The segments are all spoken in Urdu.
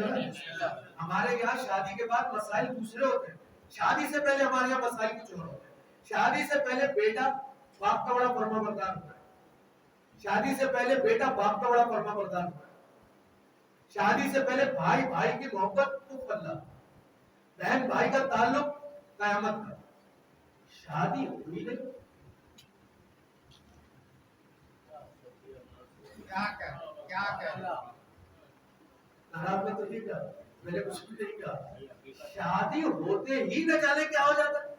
ہمارے یہاں شادی کے بعد مسائل دوسرے ہوتے ہیں. شادی سے پہلے ہمارے یہاں مسائل کچھ اور ہوتے ہیں. شادی سے پہلے بیٹا باپ کا بڑا فرما بردار ہوتا ہے. شادی سے پہلے بیٹا باپ کا بڑا فرما بردار ہوتا ہے. شادی سے پہلے بھائی بھائی کی محبت کو اللہ، بہن بھائی کا تعلق قیامت کا. شادی ہوئی نہیں، کیا آپ نے تو نہیں کہا، میں نے کچھ بھی نہیں کہا. شادی ہوتے ہی نہ جانے کیا ہو جاتا ہے.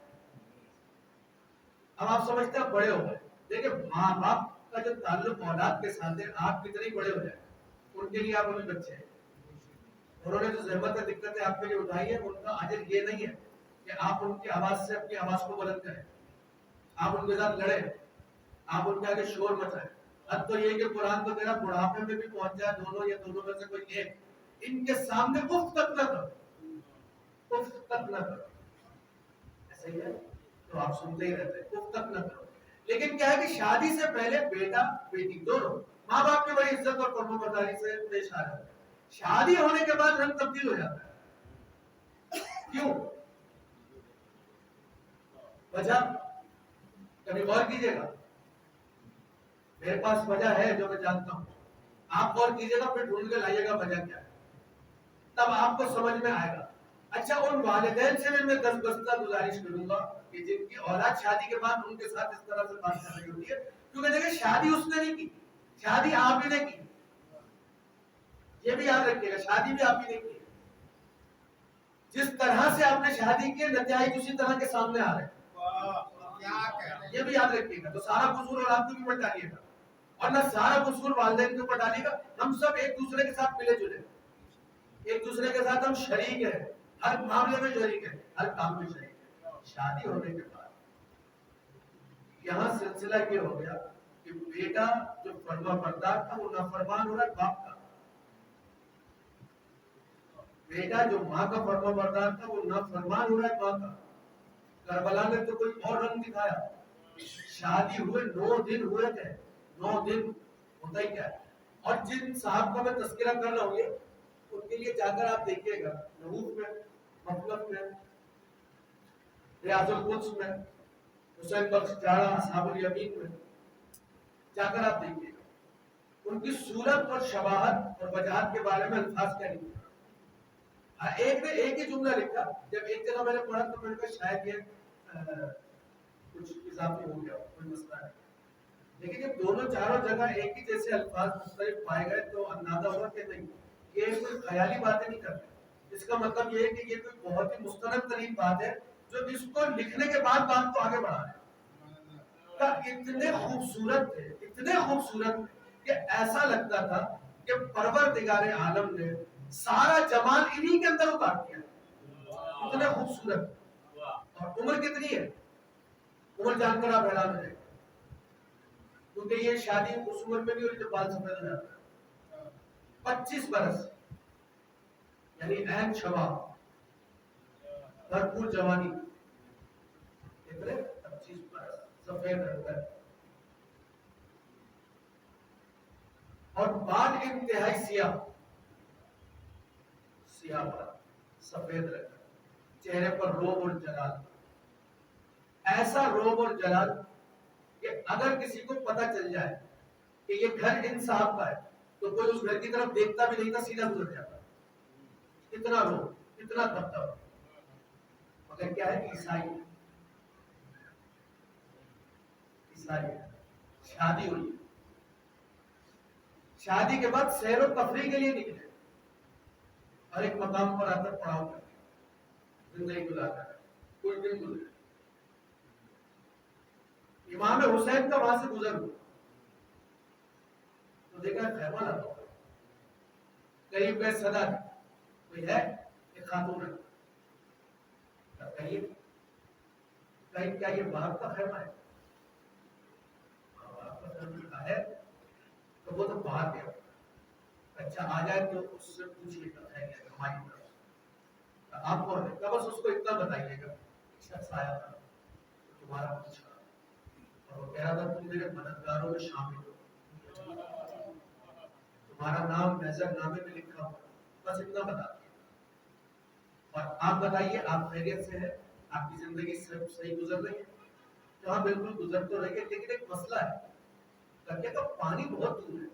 اب آپ سمجھتے ہیں بڑے ہو گئے. دیکھیں ماں باپ کا جو تعلق اولاد کے ساتھ ہے، آپ کتنے بڑے ہو جائیں ان کے لیے آپ ابھی بچے ہیں. انہوں نے جو زحمت دقتیں آپ کے لیے اٹھائی ہے ان کا اجر یہ نہیں ہے کہ آپ ان کی آواز سے اپنی آواز کو بلند کریں، آپ ان کے ساتھ لڑیں، آپ ان کے آگے شور مچائیں. اب تو یہ کہ قرآن تو میرا بڑھاپے میں بھی پہنچ جائے دونوں یا دونوں میں سے کوئی ایک، ان کے سامنے اف تک نہ کرو، اف تک نہ کرو. ایسا ہی ہے تو آپ سنتے ہی رہتے ہیں اف تک نہ کرو. لیکن کیا ہے کہ شادی سے پہلے بیٹا بیٹی دونوں ماں باپ کی بڑی عزت اور فرما برداری سے پیش آ رہے ہیں. شادی ہونے کے بعد رنگ تبدیل ہو جاتا ہے. کیوں؟ وجہ کبھی غور کیجیے گا. میرے پاس وجہ ہے جو میں جانتا ہوں، آپ غور کیجیے گا پھر ڈھونڈ کے لائیے گا وجہ کیا ہے، تب آپ کو سمجھ میں آئے گا. اچھا ان والدین سے بھی میں دس بستہ گزارش کروں گا کہ جن کی اولاد شادی کے بعد ان کے ساتھ اس طرح سے بات کر رہی ہوتی ہے، کیونکہ دیکھیں شادی اس نے نہیں کی، شادی آپ ہی نے کی. یہ بھی یاد رکھیے گا شادی بھی آپ ہی نے کی. جس طرح سے آپ نے شادی کی نتائج اسی طرح کے سامنے آ رہے ہیں. یہ بھی یاد رکھیے گا. تو سارا قصور اولاد کے اوپر ڈالیے گا اور نہ سارا قصور والدین کے اوپر ڈالیے گا. ہم سب ایک دوسرے کے ساتھ ملے جلے، ایک دوسرے کے ساتھ ہم شریک ہیں، ہر معاملے میں شریک ہیں، ہر کام میں شریک ہیں. شادی ہونے کے بعد یہاں سلسلہ یہ ہو گیا کہ بیٹا جو فرما بردار تھا وہ نافرمان ہو رہا ہے باپ کا، بیٹا جو ماں کا فرما بردار تھا وہ نافرمان ہو رہا ہے ماں کا. کربلا نے تو کوئی اور رنگ دکھایا. شادی ہوئے 9 دن ہوئے تھے، 9 دن ہوتا ہی کیا ہے. اور جن صاحب کا میں تذکرہ کر رہا ہوں یہ ان کے لیے جا کر آپ دیکھیے گا نحوف میں، مطلب میں، ریاض القدس میں، حسین بخش جاڑا اصحاب الیمین میں جا کر آپ دیکھیے گا ان کی صورت اور شباہت اور وجاہت کے بارے میں الفاظ کیا لکھا. ایک نے ایک ہی جملہ لکھا. جب ایک جگہ میں نے پڑھا تو میں نے کہا شاید یہ کچھ اضافی ہو گیا، کوئی مسئلہ نہیں. لیکن جب دونوں چاروں جگہ ایک ہی جیسے الفاظ مختلف پائے گئے تو اندازہ ہوا کہ نہیں یہ کوئی خیالی باتیں نہیں کر رہے. اس کا مطلب یہ ہے کہ یہ کوئی بہت ہی مستند ترین بات ہے جو اس کو لکھنے کے بعد بات کو آگے بڑھا رہے ہیں. اتنے خوبصورت تھے، اتنے خوبصورت تھے کہ ایسا لگتا تھا کہ پروردگار عالم نے سارا جمال انہی کے اندر اتار دیا. اتنے خوبصورت. اور عمر کتنی ہے؟ عمر جان کر آپ حیران ہو جائیں گے کیونکہ یہ شادی اس عمر میں بھی ہوئی جب بال سفید ہو جاتا ہے. 25 برس یعنی عین شباب، بھرپور جوانی. کتنے؟ 25 برس سفید رنگ کا. اور بال انتہائی سیاہ، سیاہ بال، سفید رنگ کا. چہرے پر روب اور جلال، ایسا روب اور جلال کہ اگر کسی کو پتہ چل جائے کہ یہ گھر ان صاحب کا ہے تو کوئی اس گھر کی طرف دیکھتا بھی نہیں تھا، سیدھا گزر جاتا. اتنا روب، اتنا دبدبا. مگر کیا ہے؟ عیسائی، عیسائی. شادی ہوئی، شادی کے بعد سیر و تفریح کے لیے نکلے اور ایک مقام پر آ کر پڑاؤ کر زندگی گزارتا ہے. کچھ دن گزرے، امام حسین کا وہاں سے گزر ہوا تو دیکھا خیمہ لگا ہوا. قریب گئے صدا کوئی ہے؟ ایک خاتون ہے. کہیے کہیں کیا یہ باپ کا خیمہ ہے؟ باپ کا خیمہ ہے تو وہ تو باہر گیا. اچھا آ جائے تو اس سے پوچھیے گا ہماری طرف آپ کون ہے؟ بس اس کو اتنا بتائیے گا شخص آیا تھا تو تمہارا پوچھا اور وہ کہہ رہا تھا تم میرے مددگاروں میں شامل ہو، تمہارا نام نظر نامے میں لکھا ہوا، بس اتنا بتا دیا۔ اور آپ بتائیے آپ خیریت سے ہیں، آپ کی زندگی صحیح گزر رہی ہے؟ تو ہاں بالکل گزر تو رہی ہے، لیکن ایک مسئلہ ہے، دریا کا پانی بہت دور ہے،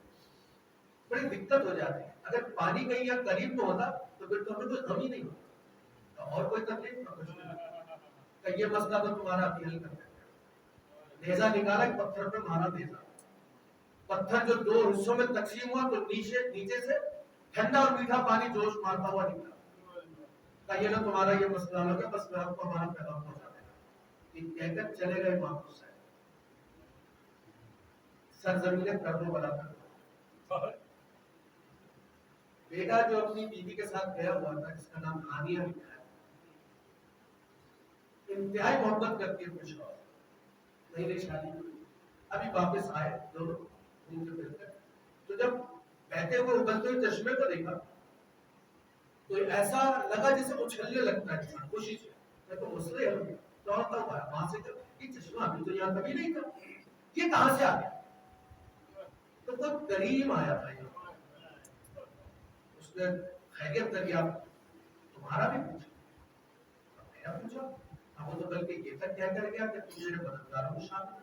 بڑی دقت ہو جاتی ہے۔ اگر پانی کہیں یہاں قریب میں ہوتا تو پھر تو ہمیں کوئی غم ہی نہیں ہوتا، اور کوئی تکلیف نہ کچھ نہیں، کہ یہ مسئلہ تو تمہارا ابھی حل کر دیں۔ نیزہ نکالا کہ پتھر پہ مارا نیزہ، پتھر جو دو حصوں میں تقسیم ہوا تو نیچے سے ٹھنڈا اور میٹھا پانی جوش مارتا ہوا نکلا، کہ یہ نہ تمہارا یہ مسئلہ ہو گیا، بس میں آپ کو ہمارا پیغام پہنچا دے گا۔ یہ کہہ کر چلے گئے واپس سے، سرزمین کربو بلا کر بیٹا جو اپنی بیوی کے ساتھ گیا ہوا تھا، جس کا نام ہانیہ لکھا ہے، انتہائی محبت کرتی ہے خوش ہوا، نئی نئی شادی ہوئی، ابھی واپس آئے دونوں گھومتے پھرتے، تو جب بہتے ہوئے ابلتے ہوئے چشمے کو دیکھا تو ایسا لگا جیسے اچھلنے لگتا ہے انسان خوشی سے، میں تو مسئلے ہو گیا دوڑتا ہوا وہاں سے، یہ چشمہ ابھی تو یہاں کبھی نہیں تھا، یہ کہاں سے آ گیا؟ تو کوئی کریم آیا تھا یہ، اس نے خیریت کری، آپ تمہارا بھی پوچھا، میرا پوچھا، اب وہ تو بلکہ یہ تک کیا کر گیا کہ تم میرے مددگاروں میں شامل ہو۔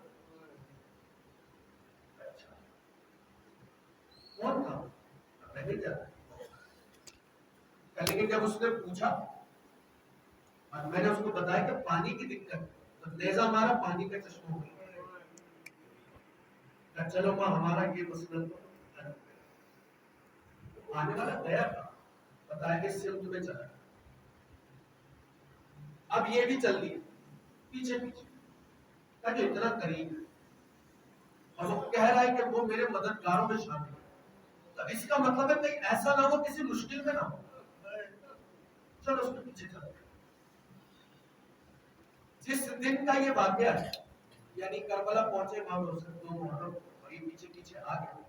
اچھا کون تھا؟ میں نہیں جانتا، لیکن جب اس نے پوچھا اور میں نے اس کو بتایا کہ پانی کی دقت، تو نیزہ مارا پانی کا چشمہ ہو گیا، چلو ماں ہمارا یہ مسئلہ تو حل ہو گیا۔ آنے والا گیا تھا، بتایا کہ سمت میں چلا، اب یہ بھی چل دیا پیچھے پیچھے، کہ جو اتنا قریب ہے اور وہ کہہ رہا ہے کہ وہ میرے مددگاروں میں شامل ہے، تو اس کا مطلب ہے کہیں ایسا نہ ہو کسی مشکل میں نہ ہو، چلو اس کے پیچھے چل دیا۔ جس دن کا یہ واقعہ ہے، یعنی کربلا پہنچے امام حسین دو محرم، اور یہ پیچھے پیچھے آ گئے،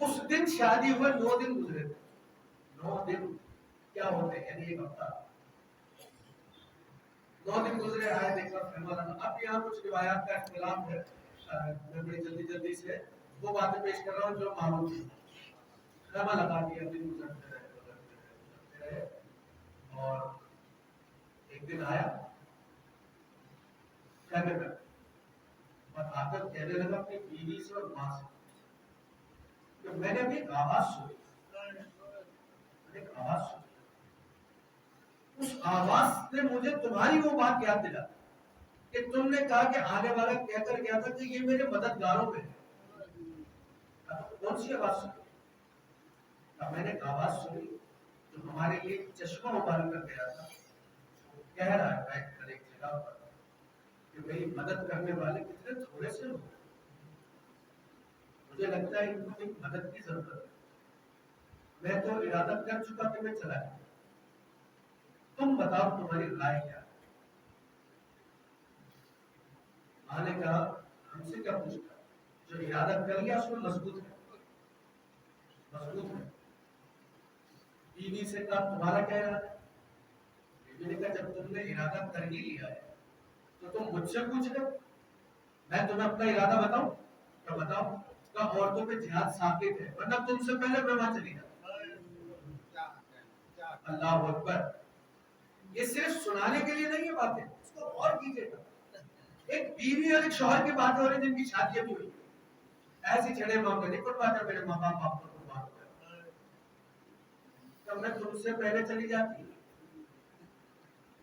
اس دن شادی ہوئے 9 دن گزرے تھے، 9 دن کیا ہوتے ہیں، یعنی ایک ہفتہ، 9 دن گزرے، آئے دیکھا فہمہ لگا۔ اب یہاں کچھ روایات کا اختلاف ہے، میں بڑی جلدی سے وہ باتیں پیش کر رہا ہوں جو معلوم تھی۔ خیمہ لگا دیا، دن گزرتے رہے، اور ایک دن آیا خیمے میں، اور آ کر کہنے لگا اپنی بیوی سے اور ماں سے کہ میں نے ابھی ایک آواز سنی، ایک آواز سنی، اس آواز نے مجھے تمہاری وہ بات یاد دلا کہ تم نے کہا کہ آنے والا کہہ کر گیا تھا کہ یہ میرے مددگاروں میں ہے۔ کون سی آواز سنی؟ میں نے ایک آواز سنی جو ہمارے لیے چشمہ ابال کر گیا تھا، وہ کہہ رہا ہے بیٹھ کر ایک جگہ پر کہ میری مدد کرنے والے کتنے تھوڑے سے لوگ، مجھے لگتا ہے ان کو ایک مدد کی ضرورت ہے، میں تو ارادہ کر چکا کہ میں چلا جاؤں، تم بتاؤ تمہاری رائے کیا ہے؟ ماں نے کہا ہم سے کیا پوچھتا، جو ارادہ کر لیا اس میں مضبوط ہے، مضبوط ہے۔ بیوی سے کہا تمہارا کیا ارادہ ہے؟ بیوی نے کہا جب تم نے ارادہ کر ہی لیا ہے تو تم مجھ سے پوچھ لو، میں تمہیں اپنا ارادہ بتاؤں؟ کیا بتاؤ؟ کہ عورتوں پہ جہاد ثابت ہے، ورنہ تم سے پہلے میں وہاں چلی جاتا۔ اللہ اکبر، یہ صرف سنانے کے لیے نہیں ہے باتیں، اس کو غور کیجیے گا۔ ایک بیوی اور ایک شوہر کی باتیں ہو رہی جن کی شادیاں بھی ہوئی، ایسی چھڑے معاملے نہیں کرواتے میرے ماں باپ آپ کو قربان ہو جائے، تو میں تم سے پہلے چلی جاتی،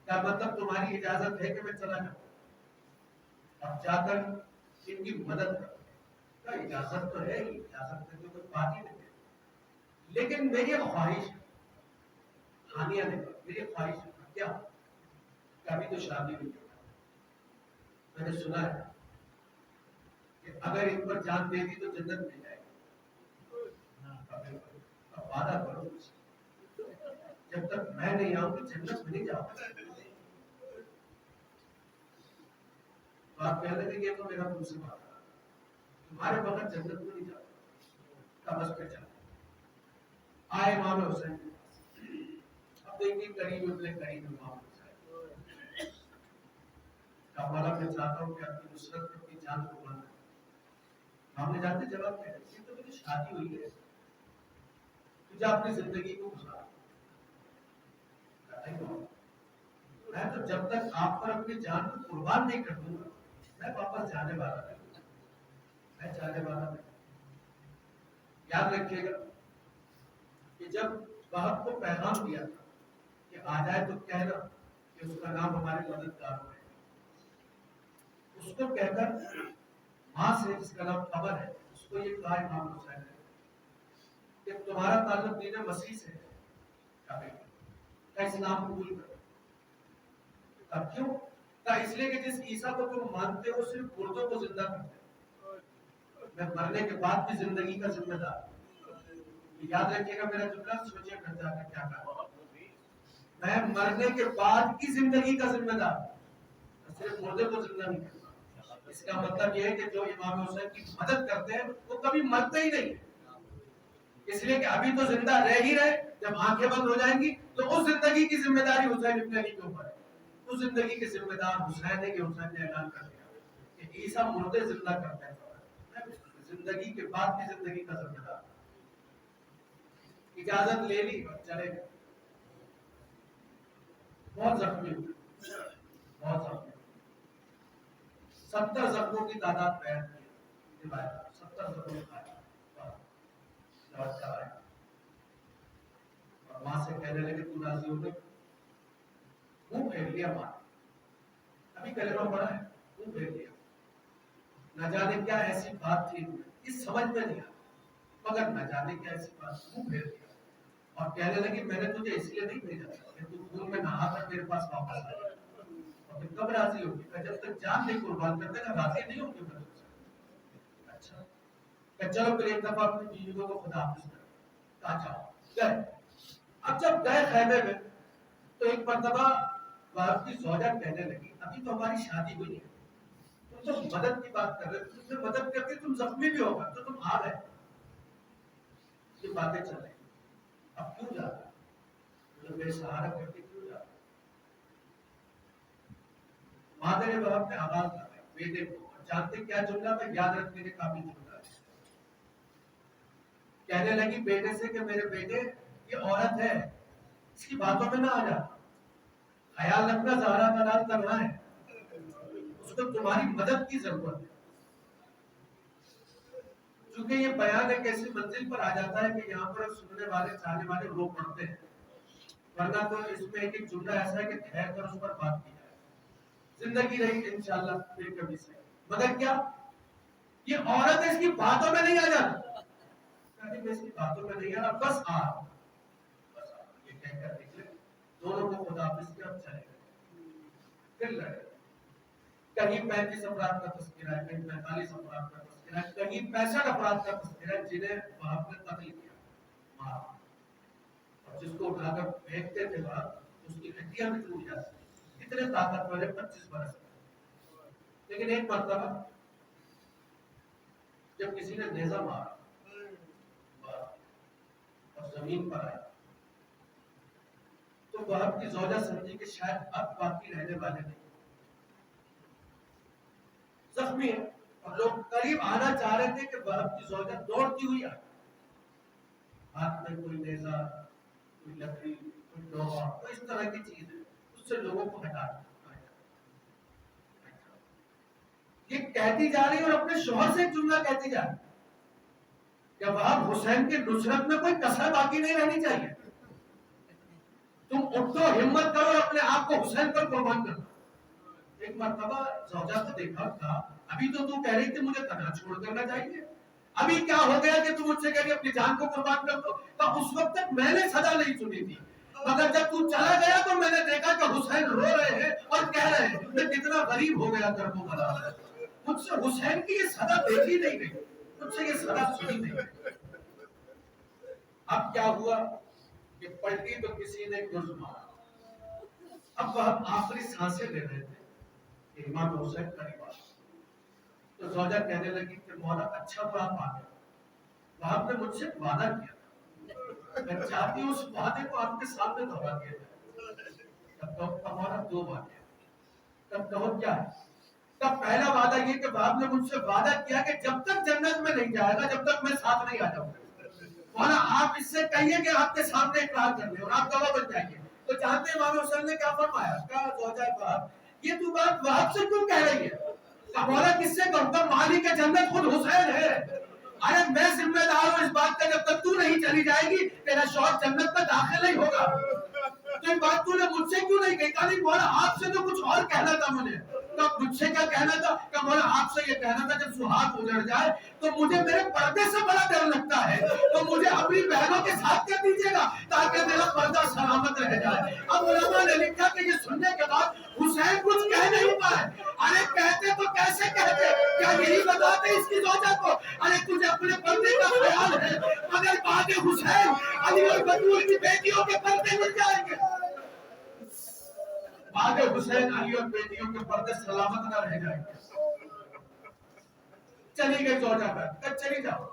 کیا مطلب تمہاری اجازت ہے کہ میں چلا جاؤں اب جا کر ان کی مدد کروں؟ اجازت تو ہے ہی، اجازت میں تو کوئی بات ہی نہیں ہے، لیکن میری خواہش ہے، ہانیہ نے کہا میری خواہش ہے کیا کہ ابھی تو شادی ہوئی ہے، میں نے سنا ہے کہ اگر ان پر جان دے دی تو جنت مل جائے گی، اب وعدہ کرو مجھ سے، جب تک میں نہیں آؤں تو جنت میں نہیں جاؤں۔ تو آپ کہہ لیں گے یہ تو میرا تم سے بات ہے، تمہارے بغیر جنت میں نہیں جاتا، کا بس پہ چلا آئے امام حسین کے پاس، اب دیکھیے قریب اتنے قریب امام حسین، کہا مولا میں چاہتا ہوں کہ اپنی نصرت پر اپنی جان کو قربان کروں۔ ہم نے جانتے جواب کیا ہے، تو میری شادی ہوئی ہے، تجھے اپنی زندگی کو گزارا، میں تو جب تک آپ پر اپنی جان کو قربان نہیں کر دوں گا میں واپس جانے والا نہیں، میں جانے والا نہیں۔ یاد رکھیے گا کہ جب وہب کو پیغام دیا تھا کہ آ جائے تو کہنا کہ اس کا نام ہمارے مددگار ہے، اس کو کہہ کر ماں سے جس کا نام خبر ہے اس کو یہ کہا امام حسین نے کہ تمہارا تعلق دین مسیح سے ہے، کا اسلام قبول کرو۔ اب کیوں؟ اس لیے کہ جس عیسیٰ کو تم مانتے ہو صرف مردوں کو زندہ کرتے ہیں، میں مرنے کے بعد بھی زندگی کا ذمہ دار ہوں۔ یاد رکھیے گا میرا جملہ، سوچیے گھر جا کر کیا کہا، میں مرنے کے بعد کی زندگی کا ذمہ دار ہوں، صرف مردے کو زندہ نہیں کرتا۔ اس کا مطلب یہ ہے کہ جو امام حسین کی مدد کرتے ہیں وہ کبھی مرتے ہی نہیں، اس لیے کہ ابھی تو زندہ رہ ہی رہے، جب آنکھیں بند ہو جائیں گی تو اس زندگی کی ذمہ داری حسین ابن علی کے اوپر ہے۔ اس زندگی کے ذمہ دار حسین ہے کہ حسین نے اعلان کر دیا کہ عیسیٰ مردے زندہ کرتے ہیں، زندگی کے بعد کی زندگی کا ذمہ دار۔ اجازت لے لی اور چلے گئے، بہت زخمی ہوئے، بہت زخمی، 70 زخموں کی تعداد بیان کی، 70 زخموں کا لوٹ کر آیا اور ماں سے کہنے لگے تو راضی ہو گئی؟ منہ پھیر لیا ماں، ابھی کلمہ پڑھا ہے، منہ پھیر لیا، نہ جانے کیا ایسی بات تھی اس سمجھ میں نہیں آیا، مگر نہ جانے کیا ایسی بات، منہ پھیر لیا اور کہنے لگی میں نے تجھے اس لیے نہیں بھیجا کہ تو خون میں نہا کر میرے پاس واپس آ جائے، اور پھر کب راضی ہوگی؟ کہ جب تک جان نہیں قربان کرتے نا راضی نہیں ہوگی میں تجھ سے۔ اچھا کہ چلو پھر ایک دفعہ اپنی بیویوں کو خدا حافظ کر، کہا جاؤ گئے۔ اب جب گئے خیمے میں تو ایک مرتبہ باپ کی زوجہ کہنے لگی ابھی تو ہماری شادی ہوئی ہے، تم تو مدد کی بات کر رہے تم سے مدد کرتے تم زخمی بھی ہوگا تو تم آ گئے، یہ باتیں چل رہی اب کیوں جا رہا مجھے بے سہارا کر کے کیوں جا رہا؟ مادر باپ نے آواز لگائی بیٹے کو، جانتے کیا جملہ میں یاد رکھنے کے قابل جملہ ہے، کہنے لگی بیٹے سے کہ میرے بیٹے یہ عورت ہے اس کی باتوں میں نہ آ جا، خیال رکھنا زہرا کا لال کرنا ہے، اس کو تمہاری مدد کی ضرورت ہے۔ چونکہ یہ بیان ایک ایسی منزل پر آ جاتا ہے کہ یہاں پر سننے والے چاہنے والے رو پڑتے ہیں، ورنہ تو اس میں ایک جملہ ایسا ہے کہ ٹھہر کر اس پر بات کی جائے، زندگی رہی انشاءاللہ پھر کبھی سے، مگر کیا یہ عورت ہے اس کی باتوں میں نہیں آ جانا، میں اس کی باتوں میں نہیں آنا بس آ رہا ہوں، بس آ رہا ہوں، یہ کہہ کر نکلے، دونوں کو خدا حافظ کیا چلے گئے، پھر لڑے، کہیں 35 افراد کا تذکرہ ہے، کہیں 45 افراد کا تذکرہ ہے، کہیں 65 افراد کا تذکرہ ہے جنہیں وہاں نے قتل کیا، مار، اور جس کو اٹھا کر پھینکتے تھے وہاں اس کی ہڈیاں بھی ٹوٹ جاتی، اتنے طاقتور ہے 25 برس میں۔ لیکن ایک مرتبہ جب کسی نے نیزہ مارا اور زمین پر آیا تو وہب کی زوجہ سمجھی کہ شاید اب باقی رہنے والے نہیں، زخمی ہے اور لوگ قریب آنا چاہ رہے تھے کہ وہب کی زوجہ دوڑتی ہوئی آئی، ہاتھ میں کوئی نیزہ، کوئی لکڑی، کوئی لوہا، کوئی اس طرح کی چیز ہے، اس سے لوگوں کو ہٹا دیا۔ یہ کہتی جا رہی اور اپنے شوہر سے ایک جملہ کہتی جا رہی کہ وہب حسین کے نصرت میں کوئی کسر باقی نہیں رہنی چاہیے، تم اٹھو ہمت کرو اور اپنے آپ کو حسین پر قربان کرو۔ ایک مرتبہ زوجہ کو دیکھا تھا، ابھی تو کہہ رہی تھی مجھے تنہا چھوڑ کرنا چاہیے، ابھی کیا ہو گیا کہ تم مجھ سے کہہ رہی اپنی جان کو قربان کر دو؟ تو اس وقت تک میں نے سزا نہیں سنی تھی، مگر جب تو چلا گیا تو میں نے دیکھا کہ حسین رو رہے ہیں اور کہہ رہے ہیں میں کتنا غریب ہو گیا کربو بلا، مجھ سے حسین کی یہ سزا دیکھی نہیں گئی، مجھ سے یہ سزا سنی نہیں گئی۔ اب کیا ہوا کہ پلٹی تو کسی نے گرز مارا، اب وہ آخری سانسیں لے رہے تھے کہ امام حسین قریب آ، تو زوجہ کہنے لگی کہ مولا اچھا ہوا آپ آ گئے، آپ نے مجھ سے وعدہ کیا، میں چاہتی ہوں اس وعدے کو آپ کے سامنے دہرا دیا جائے۔ تب کہو ہمارا 2 وعدے، تب کہو کیا ہے؟ تب پہلا وعدہ یہ کہ آپ نے مجھ سے وعدہ کیا کہ جب تک جنت میں نہیں جائے گا جب تک میں ساتھ نہیں آ جاؤں گا، مولا آپ اس سے کہیے کہ آپ کے سامنے اقرار کر لیں اور آپ گواہ بن جائیے. تو جانتے ہیں امام حسین نے کیا فرمایا؟ کہا زوجہ وہب یہ تو بات وہب سے کیوں کہہ رہی ہے؟ کہا مولا کس سے کہوں گا؟ مالک جنت خود حسین ہے. ارے میں ذمہ دار ہوں اس بات کا، جب تک تو نہیں چلی جائے گی تیرا شوہر جنت میں داخل نہیں ہوگا. تو یہ بات تو نے مجھ سے کیوں نہیں کہی؟ کہا نہیں مولا آپ سے تو کچھ اور کہنا تھا مجھے. کہا مجھ سے کیا کہنا تھا؟ کہا مولا آپ سے یہ کہنا تھا جب سہاگ گزر جائے تو مجھے میرے پردے سے بڑا ڈر لگتا ہے، تو مجھے اپنی بہنوں کے ساتھ کر دیجیے گا تاکہ میرا پردہ سلامت رہ جائے. اب علماء نے لکھا کہ یہ سننے کے بعد حسین کچھ کہہ نہیں پائے. ارے کہتے تو کیسے کہتے؟ کیا یہی بتاتے اس کی زوجہ کو ارے تجھے اپنے پردے کا خیال ہے مگر بعد حسین علی اور بطول کی بیٹیوں کے پردے مل جائیں گے؟ بعد حسین علی اور بیٹیوں کے پردے سلامت نہ رہ جائیں گے. چلی گئی زوجہ پر، کب چلی جاؤ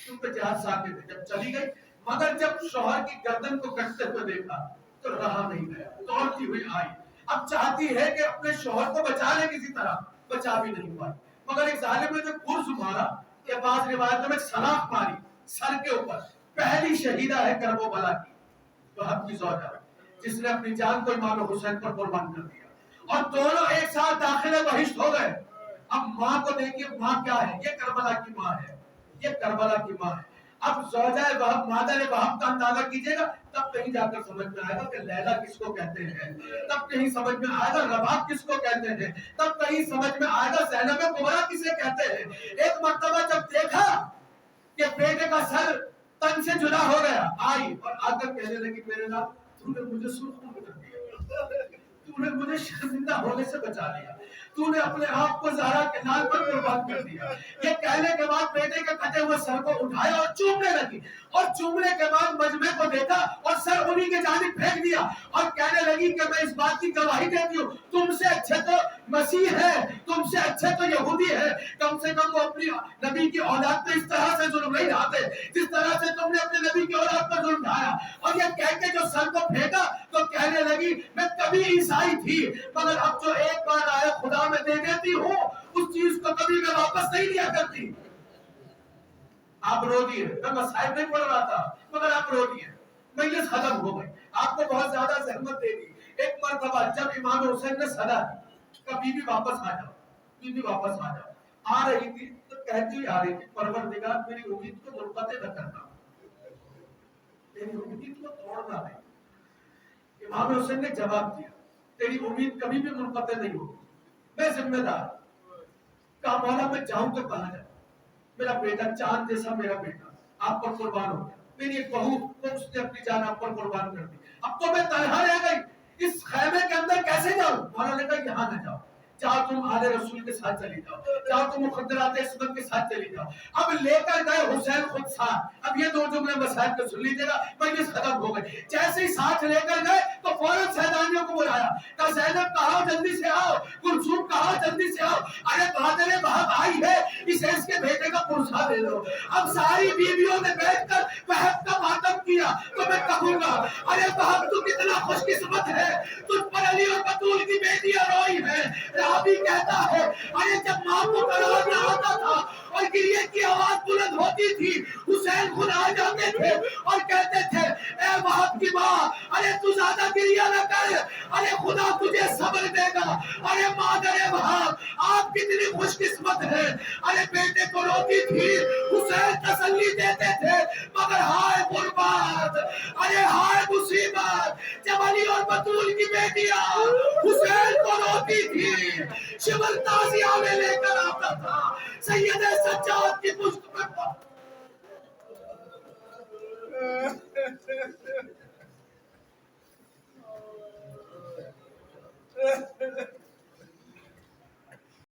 تم پہ جہاز ساکت ہے. جب چلی گئی مگر جب شوہر کی گردن کو کٹتے ہوئے دیکھا تو رہا نہیں گیا، دوڑتی ہوئی آئی. اب چاہتی ہے کہ اپنے شوہر کو بچا لے کسی طرح، بچا بھی نہیں پائی. مگر ایک ظالم نے جو گرز مارا کہ بعض روایتوں میں سلاخ ماری سر کے اوپر. پہلی شہیدہ ہے کربلا کی وہب کی زوجہ جس نے اپنی جان کو امام حسین پر قربان کر دیا، اور دونوں ایک ساتھ داخل بہشت ہو گئے. اب ماں کو دیکھیے، ماں کیا ہے؟ یہ کربلا کی ماں ہے، یہ کربلا کی ماں ہے. اب زوجہ وہب مادر وہب کا اندازہ کیجئے گا، تب کہیں جا کر سمجھ میں آئے گا کہ لیلا کس کو کہتے ہیں، تب کہیں سمجھ میں آئے گا رباب کس کو کہتے ہیں، تب کہیں سمجھ میں آئے گا زینب کبریٰ کسے کہتے ہیں. ایک مرتبہ جب دیکھا کہ بیٹے کا سر تن سے جدا ہو گیا، آئی اور آ کر کہنے لگی میرے نام تو نے مجھے سرخ کر دیا، تو نے مجھے شرمندہ ہونے سے بچا لیا، تو نے اپنے آپ کو زہرا کے نام پر قربان کر دیا. یہ کہنے کے بعد بیٹے کے کٹے ہوئے سر کو اٹھایا اور چومنے لگی، اور چومنے کے بعد مجمع کو دیکھا اور سر انہی کے جانب پھینک دیا اور کہنے لگی کہ میں اس بات کی گواہی دیتی ہوں تم سے اچھے تو مسیح ہے، تم سے اچھے تو یہودی ہے، کم سے کم وہ اپنی نبی کی اولاد پہ اس طرح سے ظلم نہیں ڈھاتے جس طرح سے تم نے اپنے نبی کی اولاد پر ظلم ڈھایا. اور یہ کہہ کے جو سر کو پھینکا تو کہنے لگی میں کبھی عیسائی تھی مگر اب جو ایک بار آئے خدا میں دے دیتی ہوں اس چیز کو کبھی میں واپس نہیں لیا کرتی. آپ رو دیے، میں مسائل نہیں پڑھ رہا تھا مگر آپ رو دیے. مجلس ختم ہو گئی، آپ کو بہت زیادہ زحمت دے دی. ایک مرتبہ جب امام حسین نے صدا دی کہ بی بی واپس آ جاؤ، بی بی واپس آ جاؤ. آ رہی تھی تو کہتی ہوئی آ رہی تھی پروردگار میری امید کو منقطع نہ کرنا، میری امید کو توڑنا نہیں. امام حسین نے جواب دیا تیری امید کبھی بھی منقطع نہیں ہوگی، میں ذمہ دار. کہا مولا میں جاؤں تو کہاں جاؤں؟ میرا بیٹا چاند جیسا میرا بیٹا آپ پر قربان ہو گیا، میری ایک بہو اس نے اپنی جان آپ پر قربان کر دی، اب تو میں تنہا رہ گئی، اس خیمے کے اندر کیسے جاؤں؟ مولا نے کہا یہاں نہ جاؤ، چاہو تم آل رسول کے ساتھ چلی جاؤ، چاہو تم مخدرات عصمت کے ساتھ چلی جاؤ. اب لے کر گئے حسین خود ساتھ. اب یہ دو جملے مسائل کو سن لیجیے گا، مجلس ختم ہو گئی. جیسے ہی ساتھ لے کر گئے تو فوراً سیدانیوں کو بلایا، کہا زینب کہاں جلدی سے آؤ، کلثوم کہاں جلدی سے آؤ، ارے بہادر وہب آئی ہے اسے اس کے بیٹے کا پرسہ دے دو. اب ساری بیویوں نے بیٹھ کر وہب کا ماتم کیا. تو میں کہوں گا ارے وہب تو کتنا خوش قسمت ہے، تجھ پر علی اور بطول کی بیٹیاں روئی ہیں. رابی کہتا ہے ارے جب ماں کو قرار نہ آتا تھا اور گریے کی آواز بلند ہوتی تھی حسین خود آ جاتے تھے اور کہتے تھے اے وہب کی ماں ارے تو زیادہ گریہ نہ کر، ارے خدا تجھے صبر دے گا. ارے مادر وہب آپ کتنی خوش قسمت ہیں، ارے بیٹے کو روتی تھی حسین تسلی دیتے تھے مگر ہائے غربت، ارے ہائے مصیبت جب علی اور بطول کی بیٹیاں حسین کو روتی تھی. شبل تازیہ میں لے کر آتا تھا، سید سجاد کی پشت